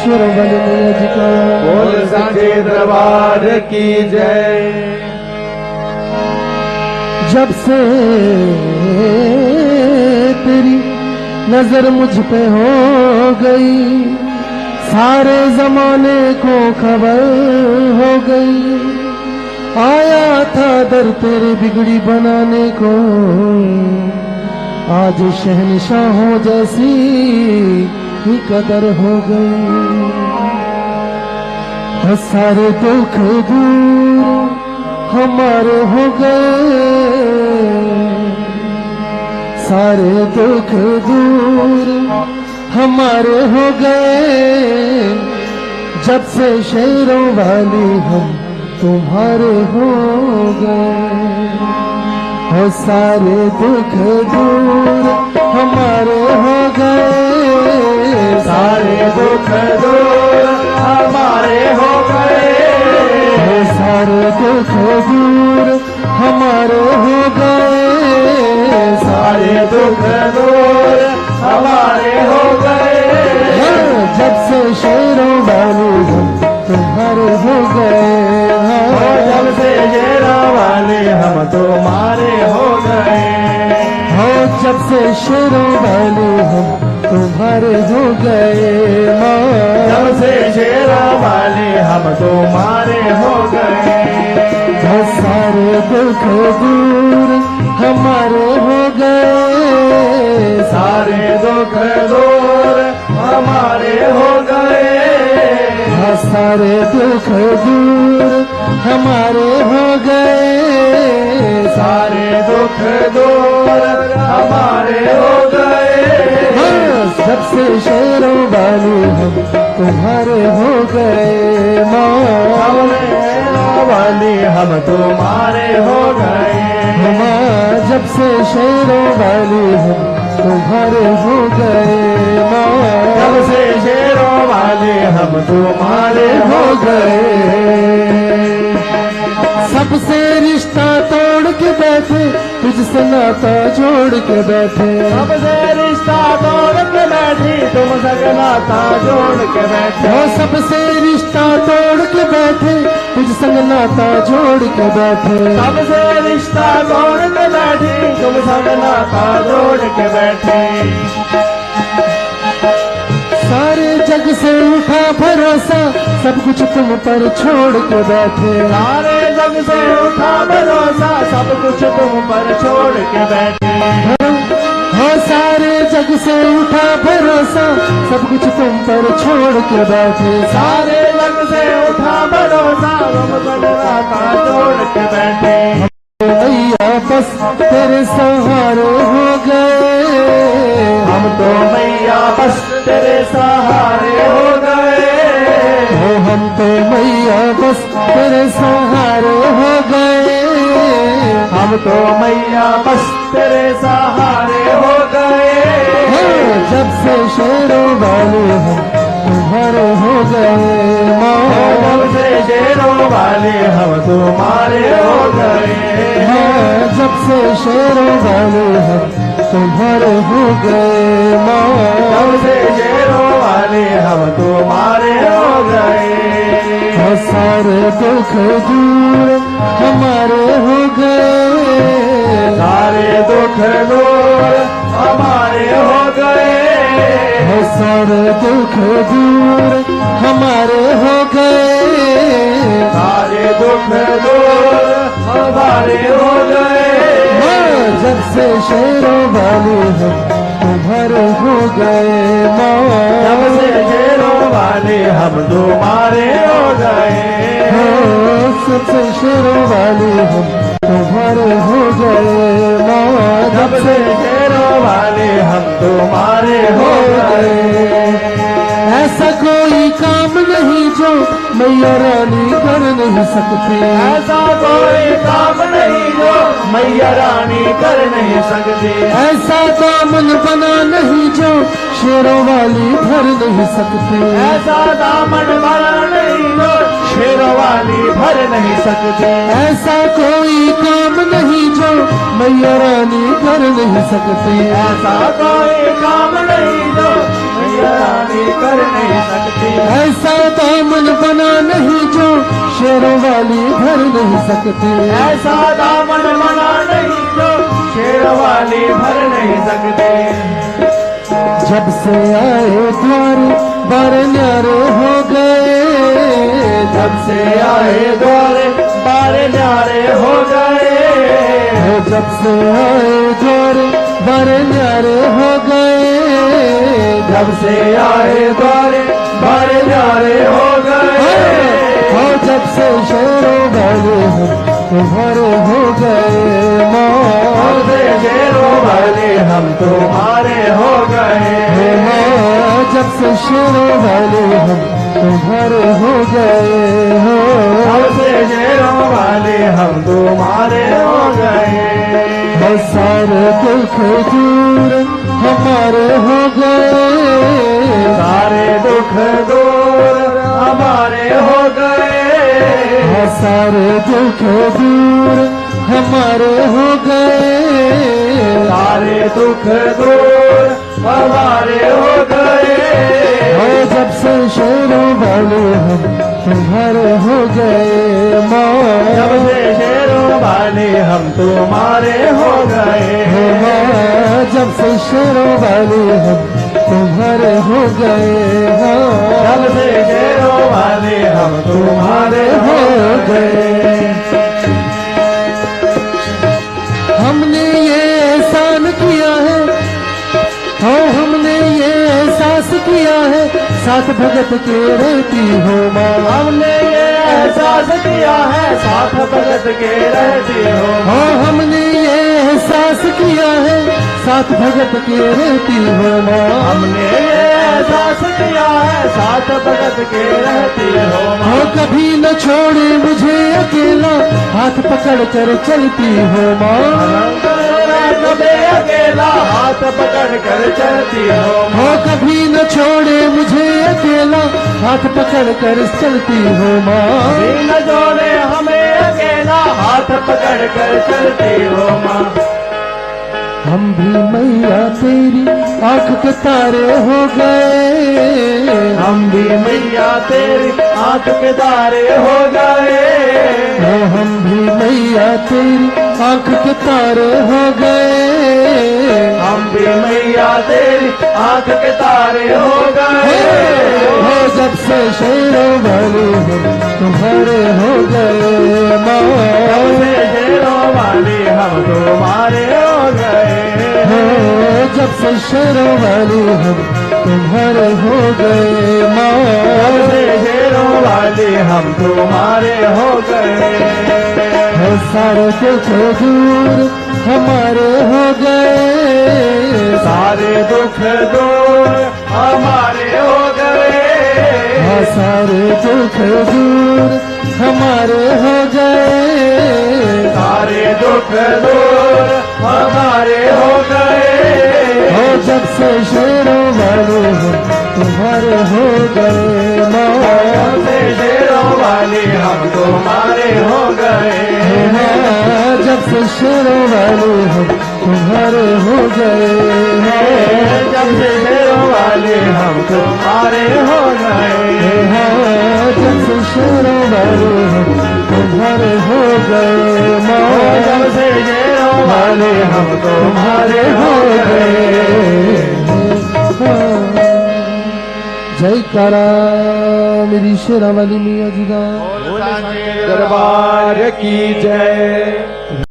शेरों वाले मैया जी का। बोल सच्चे दरबार की जय। जब से तेरी नजर मुझ पे हो गई, सारे जमाने को खबर हो गई। आया था दर तेरे बिगड़ी बनाने को, आज शहंशाहों जैसी ही कदर हो गई। सारे दुख दूर हमारे हो गए, सारे दुख दूर हमारे हो गए। जब से शेरों वाली हम तुम्हारे हो गए। हो सारे दुख दूर हमारे हो गए, सारे दुख दूर हमारे हो गए। हो सारे दुख दूर हमारे हो गए, सारे दुख दूर हमारे हो गए। जब से शेरों वाली हम तुम्हारे हो गए। जब से शेरों वाले हम तुम्हारे हो गए। हो जब से शेरों वाले हम तुम्हारे हो गए। जब से शेरों वाले हम तुम्हारे हो गए। सारे दुख दूर हमारे हो गए, सारे दुख दूर हमारे हो गए। सारे दुख दूर हमारे हो गए, सारे दुख दूर हमारे हो गए। जब से शेरों वाले हम तुम्हारे हो गए। वाली हम तुम्हारे हो गए। जब से शेरों वाले हम तुम्हारे हो गए। जब से शेरों वाले हम तुम्हारे हो गए। सबसे रिश्ता तोड़ के बैठे, तुझसे नाता जोड़ के बैठे। सबसे रिश्ता तोड़ के बैठी, तुमसे नाता जोड़ के बैठे। हो सबसे रिश्ता तोड़ के बैठे, तुझ संग नाता जोड़ के बैठे। सबसे रिश्ता तोड़ के बैठी, तुमसे नाता जोड़ के बैठे। सारे जग से उठा भरोसा, सब कुछ तुम पर छोड़ के बैठे। सारे जग से उठा भरोसा, सब कुछ तुम पर छोड़ के बैठे। हो सारे जग से उठा भरोसा, सब कुछ तुम पर छोड़ के बैठे। सारे जग से उठा भरोसा, तुम पर नाता जोड़ के बैठे। मैया बस तेरे सहारे हो गए। हम तो मैया बस तेरे सहारे हो गए। हो हम तो मैया बस तेरे सहारे हो गए। हम तो मैया बस तेरे सहारे हो गए। जब से शेरों वाले हम तुम्हारे हो गए। जब से शेरों वाले हम तुम्हारे हो गए। जब से शेरों वाले हम तुम्हारे हो गए। जब से शेरों वाले हम तुम्हारे हो गए। सारे दुख दूर हमारे हो गए। सारे दुख दूर हमारे हो गए। सारे दुख दूर हमारे हो गए। सारे दुख दूर हमारे हो गए। जब से शेरों वाले हम तुम्हारे हो गए। जब से शेरों वाले हम तुम्हारे हो गए। सबसे शेरों वाले हम तुम्हारे हो गए। जब से शेरों वाले हम तुम्हारे हो गए। ऐसा कोई काम नहीं जो मैया रानी कर नहीं सकती। ऐसा कोई काम नहीं जो मैया रानी कर नहीं सकती। ऐसा दामन बना नहीं जो शेरों वाली भर नहीं सकती। ऐसा दामन बना नहीं जो शेरों वाली भर नहीं सकती। ऐसा कोई काम नहीं जो मैया रानी कर नहीं सकती। ऐसा कोई काम नहीं जो मैया रानी वाली कर नहीं सकती। ऐसा दामन बना नहीं जो शेरों वाली भर नहीं सकती। ऐसा दामन बना नहीं जो शेर वाली भर नहीं सकती। जब से आए द्वार बारे न्यारे हो गए। जब से आए द्वारे बारे न्यारे हो गए। जब से आए द्वार बारे न्यारे हो गए। जब से आए द्वारे बारे न्यारे हो गए। जब से शेरों वाले हम तुम्हारे हो गए। मौत से शेरों वाले हम तुम्हारे हो गए। जब से शेरों वाले हम तुम्हारे हो गए हो। जब से शेरों वाले हम तुम्हारे हो गए। सारे दुख दूर हमारे हो गए। सारे दुख दूर हमारे हो गए। सारे दुख दूर हमारे हो गए। सारे दुख दूर हमारे हो गए। जब से शेरों वाले हम तुम्हारे हो गए। जब से शेरों वाले हम तुम्हारे हो गए। जब से शेरों वाले हम तुम्हारे हो गए। जब से शेरों वाले हम तुम्हारे हो गए। हमने ये एहसान किया है, हमने ये एहसास किया है, साथ भगत के रहती हो माँ। हमने ये एहसास किया है, साथ भगत के रहती हो। हमने ये एहसास किया है, साथ भगत के रहती हो माँ। हमने ये एहसास किया है, साथ भगत के रहती हो। कभी न छोड़े मुझे अकेला, हाथ पकड़ कर चलती हो माँ। कभी अकेला हाथ पकड़ कर चलती हो। कभी न छोड़े मुझे अकेला, हाथ पकड़ कर चलती हो माँ। कभी न छोड़े हमें अकेला, हाथ पकड़ कर चलती हो माँ। हम भी मैया तेरी आंख के तारे हो गए। हम भी मैया तेरी आंख के तारे हो गए। हम भी मैया तेरी आंख के तारे हो गए। हम भी मैया तेरी आंख के तारे हो गए। जब से शेरों वाले हम तुम्हारे हो गए माँ। जब से शेरों वाले हम तुम्हारे हो गए। जब से शेरों वाले हम तुम्हारे हो गए माँ। जब से शेरों वाले हम तुम्हारे हो गए। सारे दुख दूर हमारे हो गए। सारे दुख दूर हमारे हो गए। सारे दुख दूर हमारे हो गए। सारे दुख दूर हमारे हो गए। जब से शेरों वाले हम तुम्हारे हो गए माँ। जब से शेरों वाले हम तुम्हारे हो गए। जब से शेरों वाले हम तुम्हारे हो गए। जब से शेरों वाले हम तुम्हारे हो गए। जब से शेरों वाले हम तुम्हारे हो गए माँ। जब से शेरों वाले हम तुम्हारे हो गए। जयकारा मेरी शेरा वाली मियाँ जी का। दरबार की जय।